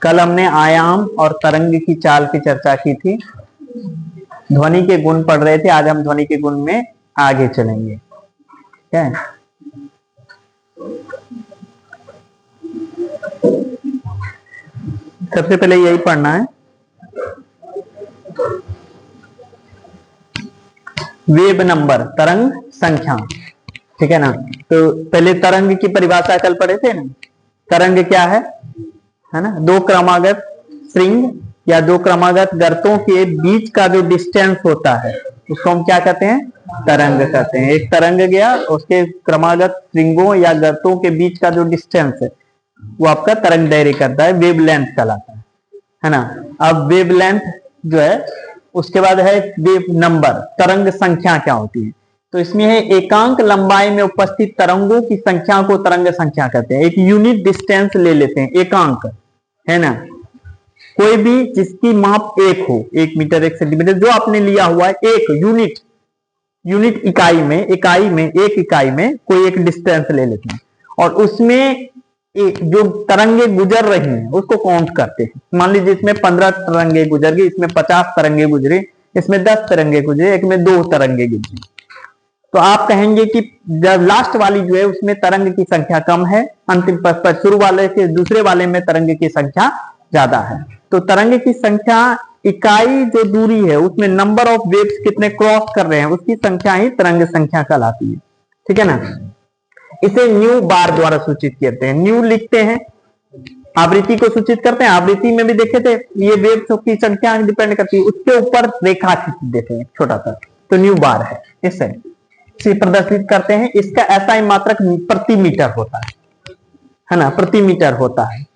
कल हमने आयाम और तरंग की चाल की चर्चा की थी, ध्वनि के गुण पढ़ रहे थे। आज हम ध्वनि के गुण में आगे चलेंगे। क्या है? सबसे पहले यही पढ़ना है, वेव नंबर, तरंग संख्या। ठीक है ना? तो पहले तरंग की परिभाषा कल पढ़े थे ना। तरंग क्या है ना? दो क्रमागत स्ट्रिंग या दो क्रमागत गर्तों के बीच का जो डिस्टेंस होता है उसको हम क्या कहते हैं? तरंग कहते हैं। एक तरंग गया, उसके क्रमागत स्ट्रिंगों या गर्तों के बीच का जो डिस्टेंस है वो आपका तरंग दैर्ध्य करता है, वेवलेंथ कहलाता है ना? अब वेवलेंथ जो है, उसके बाद है वेव नंबर, तरंग संख्या क्या होती है? तो इसमें है एकांक लंबाई में उपस्थित तरंगों की संख्या को तरंग संख्या कहते हैं। एक यूनिट डिस्टेंस ले लेते हैं, एकांक है ना, कोई भी जिसकी माप एक हो, 1 मीटर 1 सेंटीमीटर जो आपने लिया हुआ है, एक यूनिट इकाई में एक इकाई में कोई एक डिस्टेंस ले लेते हैं और उसमें जो तरंगे गुजर रही हैं उसको काउंट करते हैं। मान लीजिए इसमें 15 तरंगे गुजर गई, इसमें 50 तरंगे गुजरे, इसमें 10 तरंगे गुजरे, एक में 2 तरंगे गुजरी। तो आप कहेंगे कि जब लास्ट वाली जो है उसमें तरंग की संख्या कम है, अंतिम पर शुरू वाले के दूसरे वाले में तरंग की संख्या ज्यादा है। तो तरंग की संख्या इकाई जो दूरी है उसमें नंबर ऑफ वेव्स कितने क्रॉस कर रहे हैं उसकी संख्या ही तरंग संख्या कहलाती है। ठीक है ना? इसे न्यू बार द्वारा सूचित करते हैं। न्यू लिखते हैं, आवृत्ति को सूचित करते हैं। आवृत्ति में भी देखे थे ये वेव्स की संख्या डिपेंड करती है, उसके ऊपर रेखा खींच देते हैं छोटा सा, तो न्यू बार है। इसे प्रदर्शित करते हैं। इसका ऐसा मात्रक प्रति मीटर होता है ना, प्रति मीटर होता है।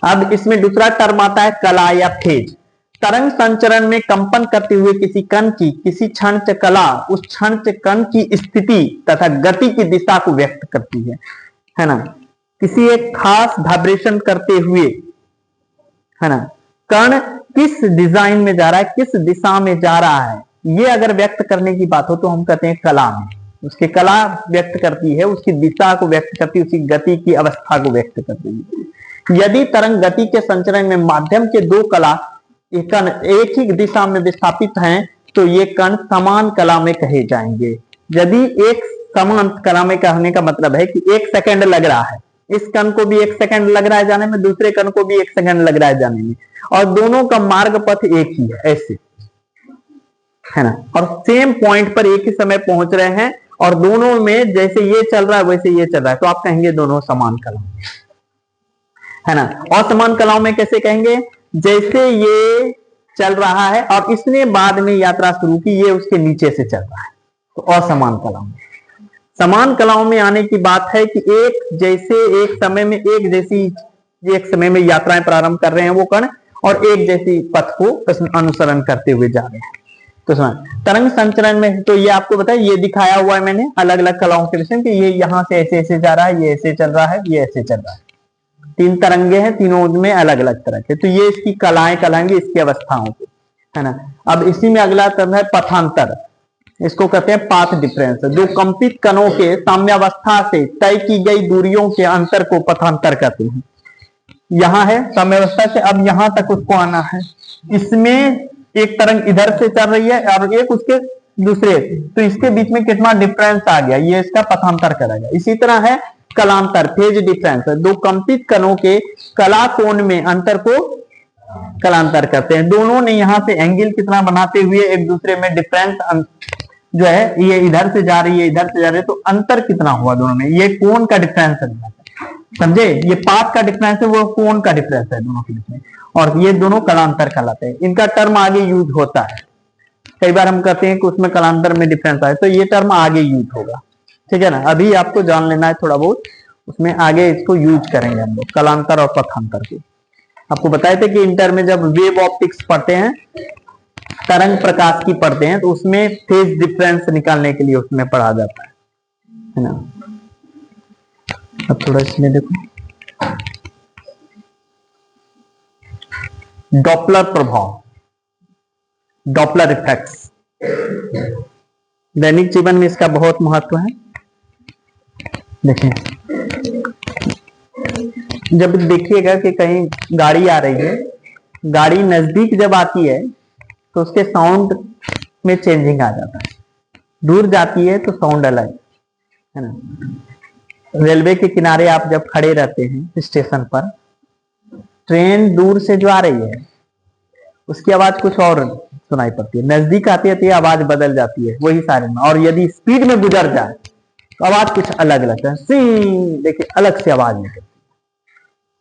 अब इसमें दूसरा टर्म आता है कला या फेज। तरंग संचरण में कंपन करते हुए किसी कण की किसी क्षण कला उस क्षण कण की स्थिति तथा गति की दिशा को व्यक्त करती है ना? किसी एक खास वाइब्रेशन करते हुए है ना, कण किस डिजाइन में जा रहा है, किस दिशा में जा रहा है, ये अगर व्यक्त करने की बात हो तो हम कहते हैं कला में। उसकी कला व्यक्त करती है, उसकी दिशा को व्यक्त करती है, उसकी गति की अवस्था को व्यक्त करती है। यदि तरंग गति के संचरण में माध्यम के दो कला कण एक ही दिशा में विस्थापित हैं तो ये कण समान कला में कहे जाएंगे। यदि एक समान कला में कहने का मतलब है कि 1 सेकंड लग रहा है, इस कण को भी 1 सेकंड लग रहा है जाने में, दूसरे कण को भी 1 सेकंड लग रहा है जाने में, और दोनों का मार्ग पथ एक ही है, ऐसे है ना, और सेम पॉइंट पर एक ही समय पहुंच रहे हैं और दोनों में जैसे ये चल रहा है वैसे ये चल रहा है, तो आप कहेंगे दोनों समान कला है ना। और समान कलाओं में कैसे कहेंगे? जैसे ये चल रहा है और इसने बाद में यात्रा शुरू की, ये उसके नीचे से चल रहा है, तो असमान कलाओं में। समान कलाओं में आने की बात है कि एक जैसे एक समय में एक जैसी एक समय में यात्राएं प्रारंभ कर रहे हैं वो कण और एक जैसी पथ को अनुसरण करते हुए जा रहे हैं। तो तरंग संचरण में तो ये आपको बताया, ये दिखाया हुआ है मैंने अलग अलग कलाओं के विषय कि ये यहां से ऐसे ऐसे जा रहा है, ये ऐसे चल रहा है, ये ऐसे चल रहा है। 3 तरंगे हैं, तीनों में अलग अलग तरह के, तो ये इसकी कलाएं कहलाएंगी, इसकी अवस्थाओं को, है ना। अब इसी में अगला टर्म है पथांतर। इसको कहते हैं पाथ डिफरेंस। दो कंपित कणों के साम्यावस्था से तय की गई दूरियों के अंतर को पथांतर कहते हैं। यहां है साम्यावस्था से, अब यहां तक उसको आना है। इसमें एक तरंग इधर से चल रही है और एक उसके दूसरे, तो इसके बीच में कितना डिफरेंस आ गया, ये इसका पथांतर करेगा। इसी तरह है कलांतर, फेज डिफरेंस। दो कंपित कणों के कला कोण में अंतर को कलांतर करते हैं। दोनों ने यहां से एंगल कितना बनाते हुए एक दूसरे में डिफरेंस जो है, ये इधर से जा रही है, इधर से जा रही है, तो अंतर कितना हुआ दोनों में, ये कोण का डिफरेंस है, समझे। ये पाथ का डिफरेंस है, वो कोण का डिफरेंस है दोनों के बीच में, और ये दोनों कलांतर कहलाते हैं। इनका टर्म आगे यूज होता है, कई बार हम कहते हैं कि उसमें कलांतर में डिफरेंस आए, तो ये टर्म आगे यूज होगा। ठीक है ना, अभी आपको जान लेना है थोड़ा बहुत, उसमें आगे इसको यूज करेंगे हम लोग, कलांतर और पथांतर को। आपको बताए थे कि इंटर में जब वेव ऑप्टिक्स पढ़ते हैं, तरंग प्रकाश की पढ़ते हैं, तो उसमें फेज डिफरेंस निकालने के लिए उसमें पढ़ा जाता है ना। अब थोड़ा इसमें देखो, डॉपलर प्रभाव, डॉपलर इफेक्ट्स, दैनिक जीवन में इसका बहुत महत्व है। देखिए जब देखिएगा कि कहीं गाड़ी आ रही है, गाड़ी नजदीक जब आती है तो उसके साउंड में चेंजिंग आ जाता है, दूर जाती है तो साउंड अलग है ना। रेलवे के किनारे आप जब खड़े रहते हैं स्टेशन पर, ट्रेन दूर से जो आ रही है उसकी आवाज कुछ और सुनाई पड़ती है, नजदीक आती है तो ये आवाज बदल जाती है वही सायरन में, और यदि स्पीड में गुजर जाए तो आवाज कुछ अलग लगता है, सी देखिए अलग से आवाज निकलती है।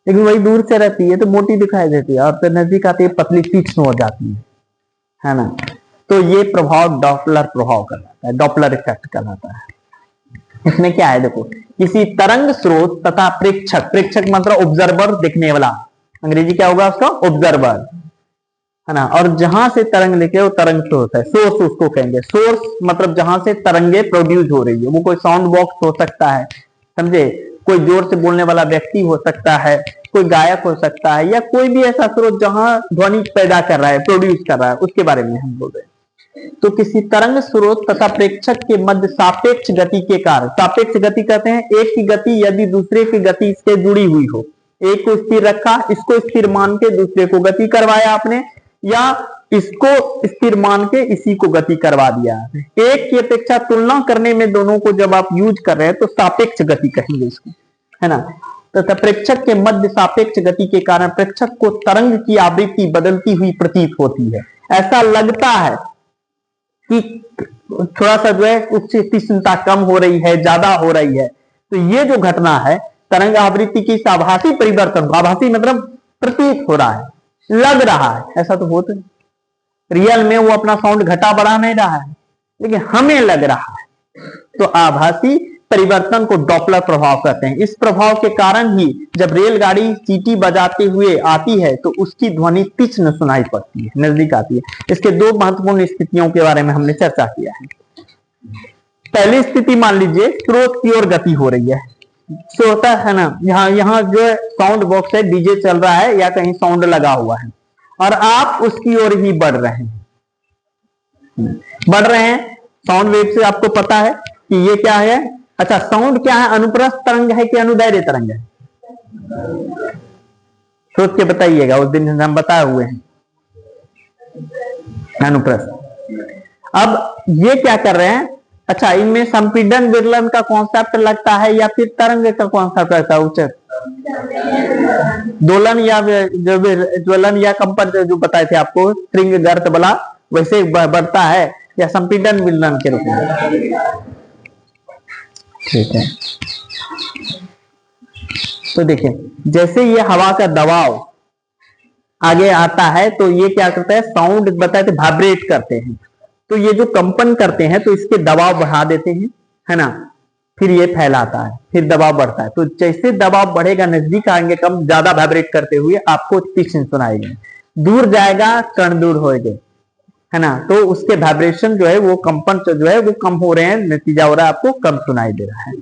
लेकिन वही दूर से रहती है तो मोटी दिखाई देती है, और फिर नजदीक आती है पतली तीक्ष्ण हो जाती है ना। तो ये प्रभाव डॉपलर प्रभाव कहलाता है, डॉपलर इफेक्ट कहलाता है। इसमें क्या है देखो, किसी तरंग स्रोत तथा प्रेक्षक, प्रेक्षक मतलब ऑब्जर्वर देखने वाला, अंग्रेजी क्या होगा उसका, ऑब्जर्वर है ना। और जहां से तरंग लेके वो तरंग स्रोत है, सोर्स उसको कहेंगे। सोर्स मतलब जहां से तरंगे प्रोड्यूस हो रही है, वो कोई साउंड बॉक्स हो सकता है, समझे, कोई जोर से बोलने वाला व्यक्ति हो सकता है, कोई गायक हो सकता है, या कोई भी ऐसा स्रोत जहां ध्वनि पैदा कर रहा है, प्रोड्यूस कर रहा है, उसके बारे में हम बोल रहे हैं। तो किसी तरंग स्रोत तथा प्रेक्षक के मध्य सापेक्ष गति के कारण, सापेक्ष गति कहते हैं एक की गति यदि दूसरे की गति इससे जुड़ी हुई हो, एक को स्थिर रखा, इसको स्थिर मान के दूसरे को गति करवाया आपने, या इसको स्थिर मान के इसी को गति करवा दिया। एक की अपेक्षा तुलना करने में दोनों को जब आप यूज कर रहे हैं तो सापेक्ष गति कहेंगे इसको, है ना। तथा प्रेक्षक के मध्य सापेक्ष गति के कारण प्रेक्षक को तरंग की आवृत्ति बदलती हुई प्रतीत होती है। ऐसा लगता है कि थोड़ा सा जो है उच्च तीक्ष्णता कम हो रही है, ज्यादा हो रही है। तो ये जो घटना है तरंग आवृत्ति की आभासी परिवर्तन, आभासी मतलब प्रतीत हो रहा है, लग रहा है, ऐसा तो होता है, रियल में वो अपना साउंड घटा बढ़ा नहीं रहा है, लेकिन हमें लग रहा है। तो आभासी परिवर्तन को डॉपलर प्रभाव कहते हैं। इस प्रभाव के कारण ही जब रेलगाड़ी सीटी बजाते हुए आती है तो उसकी ध्वनि तीक्ष्ण सुनाई पड़ती है, नजदीक आती है। इसके दो महत्वपूर्ण स्थितियों के बारे में हमने चर्चा किया है। पहली स्थिति मान लीजिए स्रोत की ओर गति हो रही है, श्रोता है ना, यहाँ जो है साउंड बॉक्स है, डीजे चल रहा है या कहीं साउंड लगा हुआ है, और आप उसकी ओर ही बढ़ रहे हैं, साउंड वेव से आपको पता है कि ये क्या है। अच्छा, साउंड क्या है, अनुप्रस्थ तरंग है कि अनुदैर्ध्य तरंग है, सोच के बताइएगा, उस दिन हम बताए हुए हैं अनुप्रस्थ। अब ये क्या कर रहे हैं, अच्छा इनमें संपीड़न विरलन का कॉन्सेप्ट लगता है या फिर तरंग का कॉन्सेप्ट लगता है, उच्च दोलन या जो ज्वलन या कंपन जो बताए थे आपको, स्प्रिंग गर्त बला वैसे बढ़ता है या संपीड़न विरलन के रूप में। ठीक है, तो देखिए जैसे ये हवा का दबाव आगे आता है तो ये क्या करता है, साउंड बताए थे वाइब्रेट करते हैं, तो ये जो कंपन करते हैं तो इसके दबाव बढ़ा देते हैं, है ना, फिर ये फैलाता है, फिर दबाव बढ़ता है। तो जैसे दबाव बढ़ेगा, नजदीक आएंगे कम, ज्यादा वाइब्रेट करते हुए आपको तीक्ष्ण सुनाएगा, दूर जाएगा कण दूर होएगा, है ना, तो उसके वाइब्रेशन जो है वो कंपन जो है वो कम हो रहे हैं, नतीजा हो रहा है आपको कम सुनाई दे रहा है।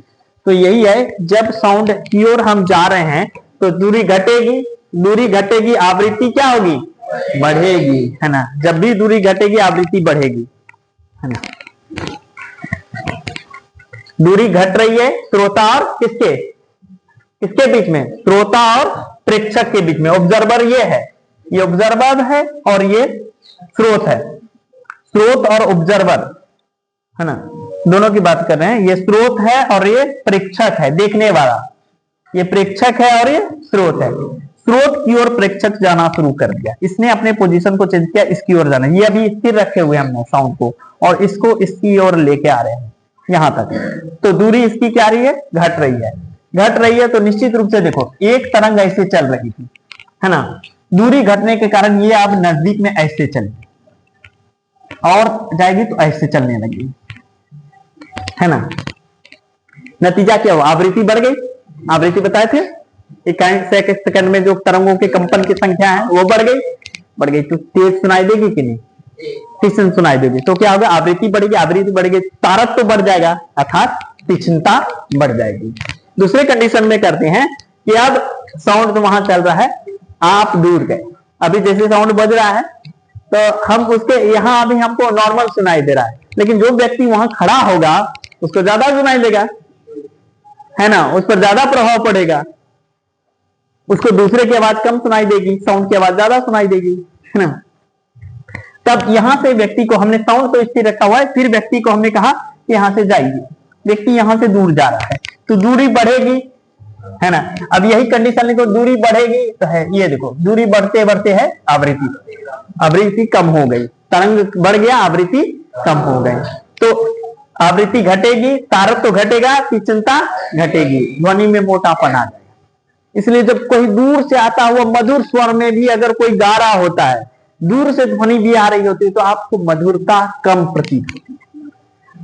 तो यही है, जब साउंड की ओर हम जा रहे हैं तो दूरी घटेगी, आवृत्ति क्या होगी, बढ़ेगी, है ना। जब भी दूरी घटेगी आवृत्ति बढ़ेगी, है ना। दूरी घट रही है श्रोता और किसके बीच में, श्रोता और प्रेक्षक के बीच में। ऑब्जर्वर ये है, ये ऑब्जर्वर है और ये स्रोत है, स्रोत और ऑब्जर्वर, है ना, दोनों की बात कर रहे हैं। ये स्रोत है और ये प्रेक्षक है, देखने वाला, ये प्रेक्षक है और ये स्रोत है। स्रोत की ओर प्रेक्षक जाना शुरू कर दिया, इसने अपने पोजीशन को चेंज किया, इसकी ओर जाना, ये अभी स्थिर रखे हुए हमने साउंड को, और इसको इसकी ओर लेके आ रहे हैं यहां तक। तो दूरी इसकी क्या रही है, घट रही है। तो निश्चित रूप से देखो, एक तरंग ऐसे चल रही थी, है ना, दूरी घटने के कारण ये अब नजदीक में ऐसे चलेगी और जाएगी तो ऐसे चलने लगी, है ना। नतीजा क्या हुआ, आवृत्ति बढ़ गई, आवृत्ति बताए थे, इकाई सेकंड में जो तरंगों के कंपन की संख्या है वो बढ़ गई, तो तेज सुनाई देगी कि नहीं, तीक्ष्ण सुनाई देगी। तो क्या होगा, आवृत्ति बढ़ेगी, तारक तो बढ़ जाएगा, अर्थात तीक्ष्णता बढ़ जाएगी। दूसरे कंडीशन में करते हैं कि अब साउंड तो वहां चल रहा है, आप दूर गए, अभी जैसे साउंड बज रहा है तो हम उसके यहाँ अभी हमको नॉर्मल सुनाई दे रहा है, लेकिन जो व्यक्ति वहां खड़ा होगा उसको ज्यादा सुनाई देगा, है ना, उस पर ज्यादा प्रभाव पड़ेगा, उसको दूसरे की आवाज कम सुनाई देगी, साउंड की आवाज ज्यादा सुनाई देगी, है ना। तब यहां से व्यक्ति को हमने साउंड तो स्थिर रखा हुआ है, फिर व्यक्ति को हमने कहा कि यहां से जाइए, व्यक्ति यहां से दूर जा रहा है तो दूरी बढ़ेगी, है ना। अब यही कंडीशन लिखो, दूरी बढ़ेगी तो है ये देखो, दूरी बढ़ते बढ़ते है आवृत्ति कम हो गई, तरंग बढ़ गया, आवृत्ति कम हो गई, तो आवृत्ति घटेगी, तारक तो घटेगा, तीक्ष्णता घटेगी, ध्वनि में मोटापन आ जाएगा। इसलिए जब कोई दूर से आता हुआ मधुर स्वर में भी अगर कोई गा रहा होता है, दूर से ध्वनि भी आ रही होती है, तो आपको मधुरता कम प्रतीत होती है।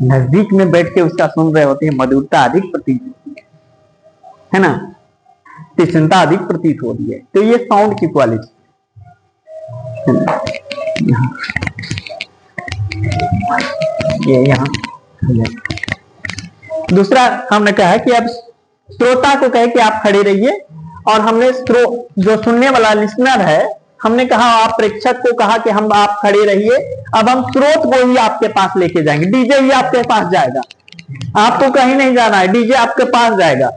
नजदीक में बैठ के उसका सुन रहे होते हैं, मधुरता अधिक प्रतीत होती है ना, तीक्ष्णता अधिक प्रतीत हो रही है। तो ये साउंड की क्वालिटी ये यहाँ। दूसरा हमने कहा कि अब श्रोता को कहे कि आप खड़े रहिए, और हमने जो सुनने वाला लिसनर है, हमने कहा आप प्रेक्षक को कहा कि हम आप खड़े रहिए, अब हम स्रोत को ही आपके पास लेके जाएंगे, डीजे ही आपके पास जाएगा, आपको कहीं नहीं जाना है, डीजे आपके पास जाएगा,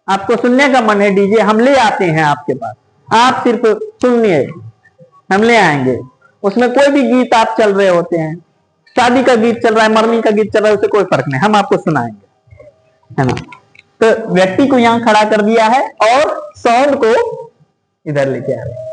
आपको सुनने का मन है, डीजे हम ले आते हैं आपके पास, आप सिर्फ सुनिए, हम ले आएंगे। उसमें कोई भी गीत आप चल रहे होते हैं, शादी का गीत चल रहा है, मरनी का गीत चल रहा है, उसे कोई फर्क नहीं, हम आपको सुनाएंगे, है ना। तो व्यक्ति को यहां खड़ा कर दिया है और साउंड को इधर लेके आ रहे हैं,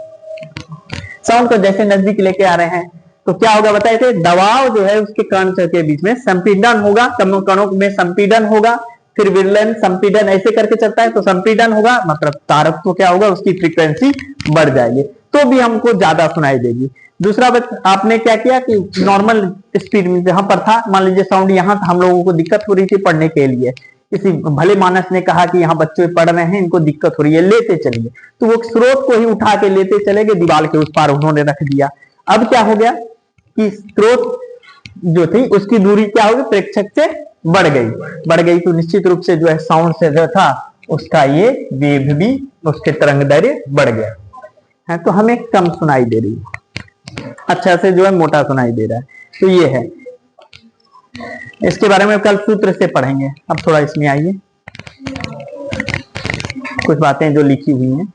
साउंड को जैसे नजदीक लेके आ रहे हैं तो क्या होगा बताए थे, दबाव जो है उसके कण के बीच में संपीडन होगा, कणों में संपीडन होगा, फिर विरलन संपीडन ऐसे करके चलता है, तो संपीडन होगा मतलब तारक तो क्या होगा, उसकी फ्रीक्वेंसी बढ़ जाएगी, तो भी हमको ज्यादा सुनाई देगी। दूसरा आपने क्या किया कि नॉर्मल स्पीड में जहां पर था, मान लीजिए साउंड यहाँ हम लोगों को दिक्कत हो रही थी पढ़ने के लिए, किसी भले मानस ने कहा कि यहाँ बच्चे पढ़ रहे हैं, इनको दिक्कत हो रही है, लेते चलिए, तो वो स्रोत को ही उठा के लेते चले गए, दीवार के उस पार उन्होंने रख दिया। अब क्या हो गया कि स्रोत जो थी उसकी दूरी क्या होगी, प्रेक्षक से बढ़ गई, तो निश्चित रूप से जो है साउंड से जो था उसका ये वेव भी, उसके तरंग दैर्घ्य बढ़ गया है, तो हमें कम सुनाई दे रही है, अच्छा से जो है मोटा सुनाई दे रहा है। तो ये है, इसके बारे में कल सूत्र से पढ़ेंगे। अब थोड़ा इसमें आइए, कुछ बातें जो लिखी हुई हैं।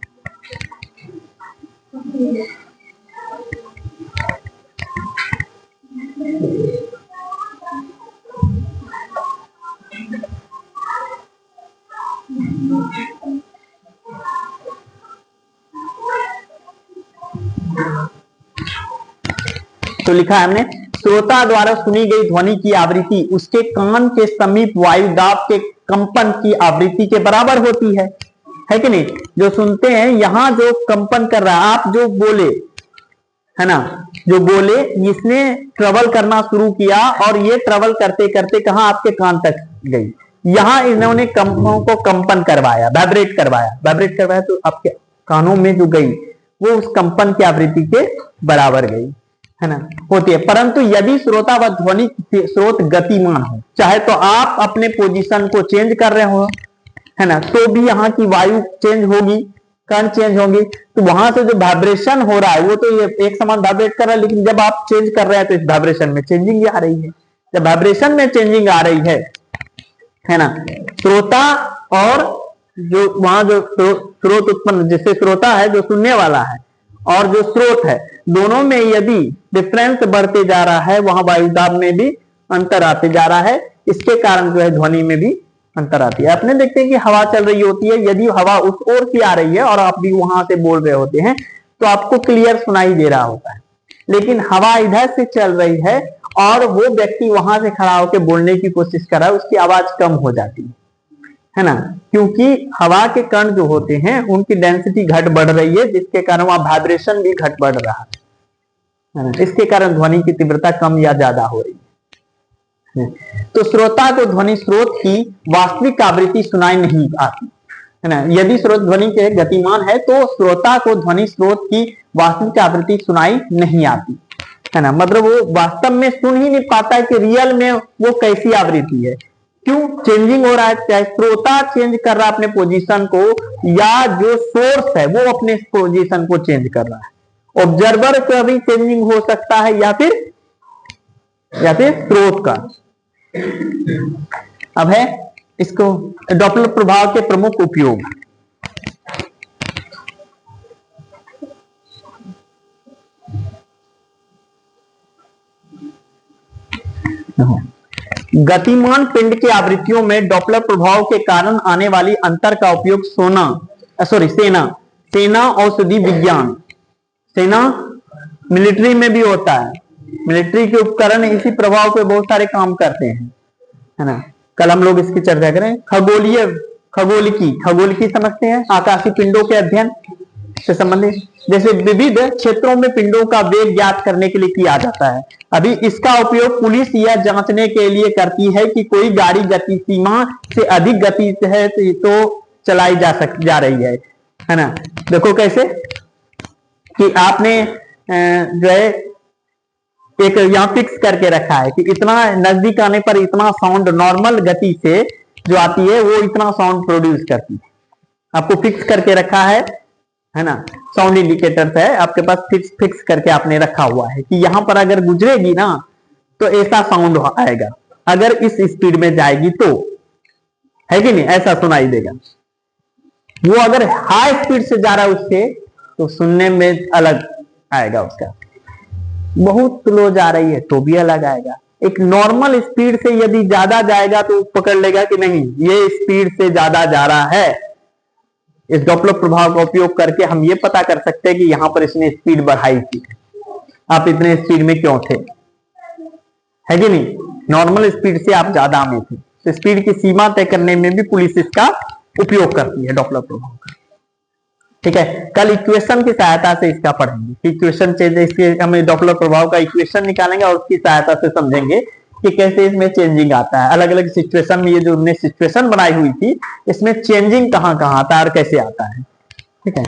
तो लिखा है हमने, श्रोता द्वारा सुनी गई ध्वनि की आवृत्ति उसके कान के समीप वायु दाब के कंपन की आवृत्ति के बराबर होती है कि नहीं। जो सुनते हैं यहां जो कंपन कर रहा है, आप जो बोले है ना, जो बोले इसने ट्रेवल करना शुरू किया, और ये ट्रेवल करते करते कहां आपके कान तक गई, यहां इन्होंने कंपनों को कंपन करवाया, वाइब्रेट करवाया, तो आपके कानों में जो गई वो उस कंपन की आवृत्ति के बराबर गई, है ना, होती है। परंतु यदि श्रोता व ध्वनि स्रोत गतिमान हो, चाहे तो आप अपने पोजीशन को चेंज कर रहे हो, है ना, तो भी यहाँ की वायु चेंज होगी, कण चेंज होंगी, तो वहां से जो वाइब्रेशन हो रहा है वो तो ये एक समान वाइब्रेट कर रहा है, लेकिन जब आप चेंज कर रहे हैं तो इस वाइब्रेशन में चेंजिंग आ रही है। जब वाइब्रेशन में चेंजिंग आ रही है ना, श्रोता और जो वहां जो स्रोत उत्पन्न, जिससे श्रोता है जो सुनने वाला है, और जो स्रोत है, दोनों में यदि डिफरेंस बढ़ते जा रहा है, वहां वायुदाब में भी अंतर आते जा रहा है, इसके कारण जो है ध्वनि में भी अंतर आती है। आपने देखते हैं कि हवा चल रही होती है, यदि हवा उस ओर से आ रही है और आप भी वहां से बोल रहे होते हैं तो आपको क्लियर सुनाई दे रहा होता है, लेकिन हवा इधर से चल रही है और वो व्यक्ति वहां से खड़ा होकर बोलने की कोशिश कर रहा है, उसकी आवाज कम हो जाती है ना, क्योंकि हवा के कण जो होते हैं उनकी डेंसिटी घट बढ़ रही है, जिसके कारण वहां वाइब्रेशन भी घट बढ़ रहा है ना, इसके कारण ध्वनि की तीव्रता कम या ज्यादा हो रही है। तो श्रोता को ध्वनि स्रोत की वास्तविक आवृत्ति सुनाई नहीं आती, है ना। यदि स्रोत ध्वनि के गतिमान है तो श्रोता को ध्वनि स्रोत की वास्तविक आवृत्ति सुनाई नहीं आती, है ना, मतलब वो वास्तव में सुन ही नहीं पाता है कि रियल में वो कैसी आवृत्ति है। क्यों चेंजिंग हो रहा है, चाहे श्रोता चेंज कर रहा है अपने पोजीशन को, या जो सोर्स है वो अपने पोजीशन को चेंज कर रहा है। ऑब्जर्वर का भी चेंजिंग हो सकता है, या फिर स्रोत का। अब है इसको डॉपलर प्रभाव के प्रमुख उपयोग। गतिमान पिंड की आवृत्तियों में डॉपलर प्रभाव के कारण आने वाली अंतर का उपयोग सेना औषधि विज्ञान, सेना मिलिट्री में भी होता है। मिलिट्री के उपकरण इसी प्रभाव पे बहुत सारे काम करते हैं, है ना। कल हम लोग इसकी चर्चा करें। खगोलिकी समझते हैं, आकाशीय पिंडों के अध्ययन से संबंधित। जैसे विविध क्षेत्रों में पिंडों का वेग ज्ञात करने के लिए किया जाता है। अभी इसका उपयोग पुलिस यह जांचने के लिए करती है कि कोई गाड़ी गति सीमा से अधिक गति है तो चलाई जा रही है ना। देखो कैसे कि आपने जो है एक यहाँ फिक्स करके रखा है कि इतना नजदीक आने पर इतना साउंड नॉर्मल गति से जो आती है वो इतना साउंड प्रोड्यूस करती है। आपको फिक्स करके रखा है ना। साउंड इंडिकेटर्स है आपके पास, फिक्स करके आपने रखा हुआ है कि यहां पर अगर गुजरेगी ना तो ऐसा साउंड आएगा, अगर इस स्पीड में जाएगी तो, है कि नहीं, ऐसा सुनाई देगा। वो अगर हाई स्पीड से जा रहा है उससे तो सुनने में अलग आएगा उसका, बहुत स्लो जा रही है तो भी अलग आएगा। एक नॉर्मल स्पीड से यदि ज्यादा जाएगा तो पकड़ लेगा कि नहीं ये स्पीड से ज्यादा जा रहा है। इस डॉपलर प्रभाव का उपयोग करके हम ये पता कर सकते हैं कि यहां पर इसने स्पीड बढ़ाई थी, आप इतने स्पीड में क्यों थे, है कि नहीं, नॉर्मल स्पीड से आप ज्यादा में थे। तो स्पीड की सीमा तय करने में भी पुलिस इसका उपयोग करती है, डॉपलर प्रभाव का। ठीक है, कल इक्वेशन की सहायता से इसका पढ़ेंगे। इक्वेशन चेंज, इसके हमें डॉपलर प्रभाव का इक्वेशन निकालेंगे और उसकी सहायता से समझेंगे कि कैसे इसमें चेंजिंग आता है। अलग अलग सिचुएशन में ये जो हमने सिचुएशन बनाई हुई थी इसमें चेंजिंग कहां कहां आता है और कैसे आता है। ठीक है।